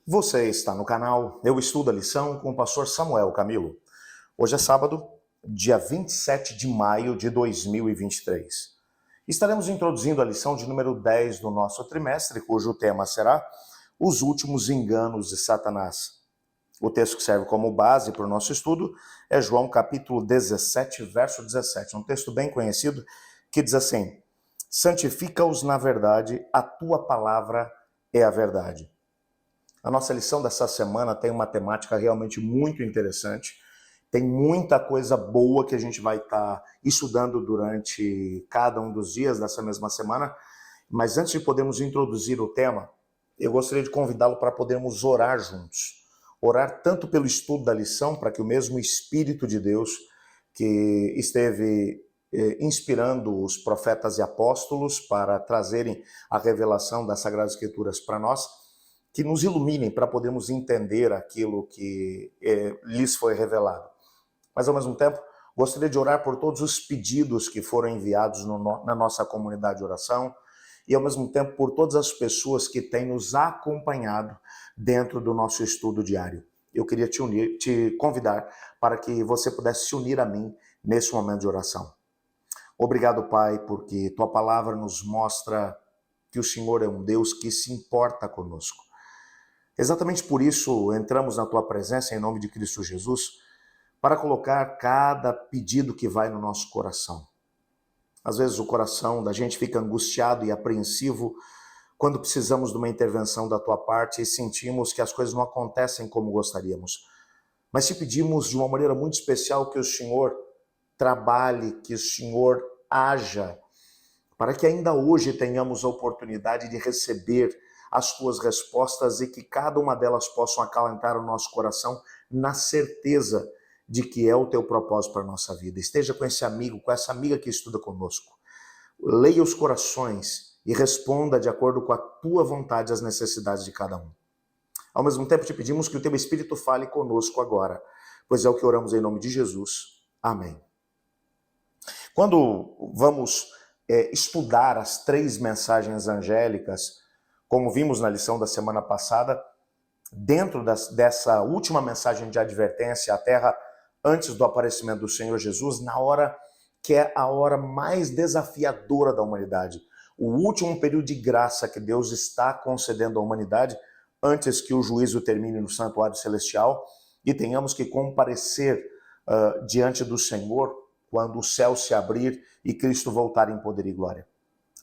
Você está no canal Eu Estudo a Lição com o pastor Samuel Camilo. Hoje é sábado, dia 27 de maio de 2023. Estaremos introduzindo a lição de número 10 do nosso trimestre, cujo tema será Os Últimos Enganos de Satanás. O texto que serve como base para o nosso estudo é João capítulo 17, verso 17, um texto bem conhecido que diz assim: santifica-os na verdade, a tua palavra é a verdade. A nossa lição dessa semana tem uma temática realmente muito interessante. Tem muita coisa boa que a gente vai estar estudando durante cada um dos dias dessa mesma semana. Mas antes de podermos introduzir o tema, eu gostaria de convidá-lo para podermos orar juntos. Orar tanto pelo estudo da lição, para que o mesmo Espírito de Deus que esteve inspirando os profetas e apóstolos para trazerem a revelação das Sagradas Escrituras para nós, que nos iluminem para podermos entender aquilo que lhes foi revelado. Mas, ao mesmo tempo, gostaria de orar por todos os pedidos que foram enviados na nossa comunidade de oração e, ao mesmo tempo, por todas as pessoas que têm nos acompanhado dentro do nosso estudo diário. Eu queria te convidar para que você pudesse se unir a mim nesse momento de oração. Obrigado, Pai, porque Tua palavra nos mostra que o Senhor é um Deus que se importa conosco. Exatamente por isso entramos na Tua presença em nome de Cristo Jesus para colocar cada pedido que vai no nosso coração. Às vezes o coração da gente fica angustiado e apreensivo quando precisamos de uma intervenção da Tua parte e sentimos que as coisas não acontecem como gostaríamos. Mas te pedimos de uma maneira muito especial que o Senhor trabalhe, que o Senhor haja, para que ainda hoje tenhamos a oportunidade de receber as Tuas respostas e que cada uma delas possam acalentar o nosso coração na certeza de que é o Teu propósito para a nossa vida. Esteja com esse amigo, com essa amiga que estuda conosco. Leia os corações e responda de acordo com a Tua vontade às necessidades de cada um. Ao mesmo tempo, te pedimos que o Teu Espírito fale conosco agora, pois é o que oramos em nome de Jesus. Amém. Quando vamos estudar as 3 mensagens angélicas, como vimos na lição da semana passada, dentro dessa última mensagem de advertência à terra antes do aparecimento do Senhor Jesus, na hora que é a hora mais desafiadora da humanidade, o último período de graça que Deus está concedendo à humanidade antes que o juízo termine no santuário celestial e tenhamos que comparecer diante do Senhor quando o céu se abrir e Cristo voltar em poder e glória.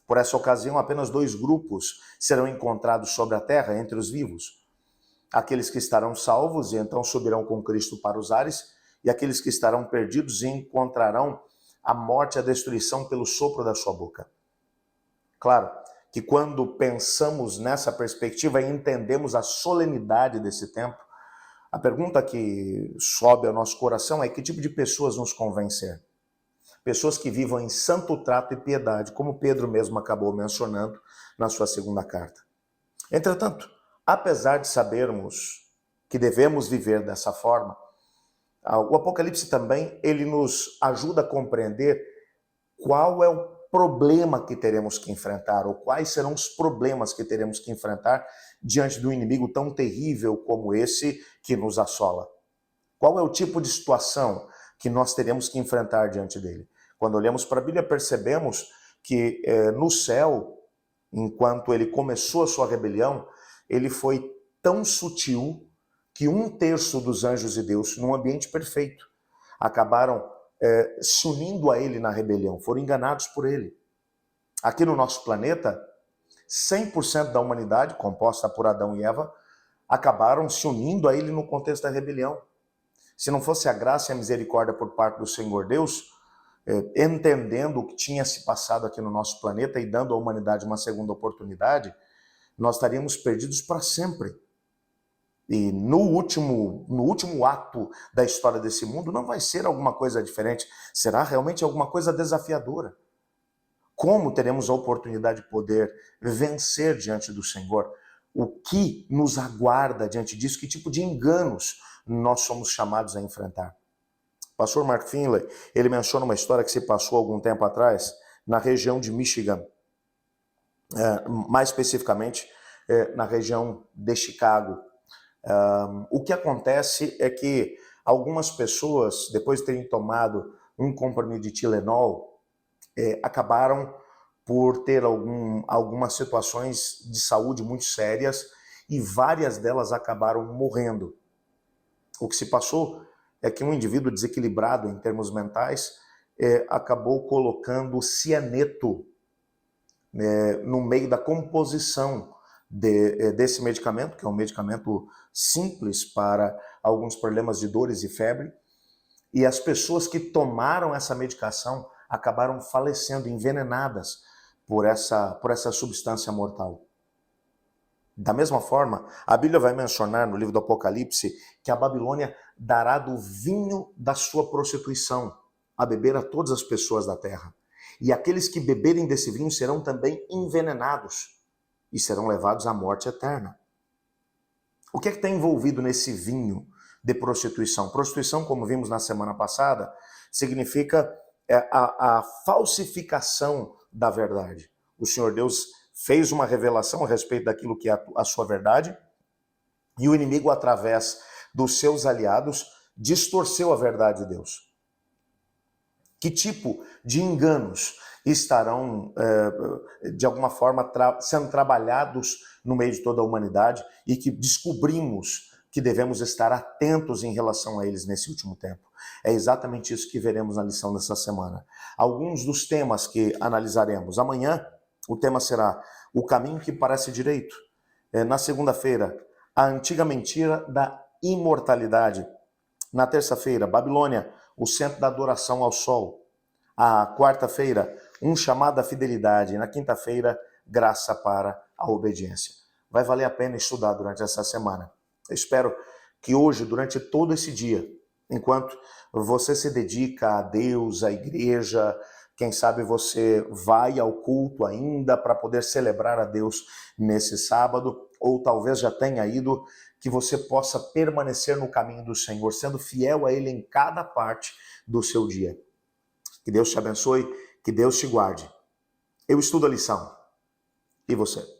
Por essa ocasião, apenas 2 grupos serão encontrados sobre a terra entre os vivos. Aqueles que estarão salvos e então subirão com Cristo para os ares, e aqueles que estarão perdidos e encontrarão a morte e a destruição pelo sopro da sua boca. Claro que quando pensamos nessa perspectiva e entendemos a solenidade desse tempo, a pergunta que sobe ao nosso coração é: que tipo de pessoas nos convém ser? Pessoas que vivam em santo trato e piedade, como Pedro mesmo acabou mencionando na sua segunda carta. Entretanto, apesar de sabermos que devemos viver dessa forma, o Apocalipse também ele nos ajuda a compreender qual é o problema que teremos que enfrentar, ou quais serão os problemas que teremos que enfrentar diante do inimigo tão terrível como esse que nos assola. Qual é o tipo de situação que nós teremos que enfrentar diante dele? Quando olhamos para a Bíblia, percebemos que no céu, enquanto ele começou a sua rebelião, ele foi tão sutil que 1/3 dos anjos de Deus, num ambiente perfeito, acabaram se unindo a ele na rebelião, foram enganados por ele. Aqui no nosso planeta, 100% da humanidade, composta por Adão e Eva, acabaram se unindo a ele no contexto da rebelião. Se não fosse a graça e a misericórdia por parte do Senhor Deus, entendendo o que tinha se passado aqui no nosso planeta e dando à humanidade uma segunda oportunidade, nós estaríamos perdidos para sempre. E no último ato da história desse mundo não vai ser alguma coisa diferente, será realmente alguma coisa desafiadora. Como teremos a oportunidade de poder vencer diante do Senhor? O que nos aguarda diante disso? Que tipo de enganos nós somos chamados a enfrentar? O pastor Mark Finley, ele menciona uma história que se passou algum tempo atrás na região de Michigan, mais especificamente na região de Chicago, O que acontece é que algumas pessoas, depois de terem tomado um comprimido de Tilenol, acabaram por ter algumas situações de saúde muito sérias e várias delas acabaram morrendo. O que se passou é que um indivíduo desequilibrado em termos mentais acabou colocando cianeto no meio da composição desse medicamento, que é um medicamento simples para alguns problemas de dores e febre, e as pessoas que tomaram essa medicação acabaram falecendo, envenenadas por essa substância mortal. Da mesma forma, a Bíblia vai mencionar no livro do Apocalipse que a Babilônia dará do vinho da sua prostituição a beber a todas as pessoas da terra. E aqueles que beberem desse vinho serão também envenenados e serão levados à morte eterna. O que é que está envolvido nesse vinho de prostituição? Prostituição, como vimos na semana passada, significa a falsificação da verdade. O Senhor Deus fez uma revelação a respeito daquilo que é a sua verdade, e o inimigo, através dos seus aliados, distorceu a verdade de Deus. Que tipo de enganos estarão, de alguma forma, sendo trabalhados no meio de toda a humanidade e que descobrimos que devemos estar atentos em relação a eles nesse último tempo? É exatamente isso que veremos na lição dessa semana. Alguns dos temas que analisaremos. Amanhã, o tema será o caminho que parece direito. Na segunda-feira, a antiga mentira da imortalidade. Na terça-feira, Babilônia, o centro da adoração ao sol. A quarta-feira, um chamado à fidelidade. E na quinta-feira, graça para a obediência. Vai valer a pena estudar durante essa semana. Eu espero que hoje, durante todo esse dia, enquanto você se dedica a Deus, à igreja, quem sabe você vai ao culto ainda para poder celebrar a Deus nesse sábado, ou talvez já tenha ido, que você possa permanecer no caminho do Senhor, sendo fiel a Ele em cada parte do seu dia. Que Deus te abençoe, que Deus te guarde. Eu estudo a lição. E você?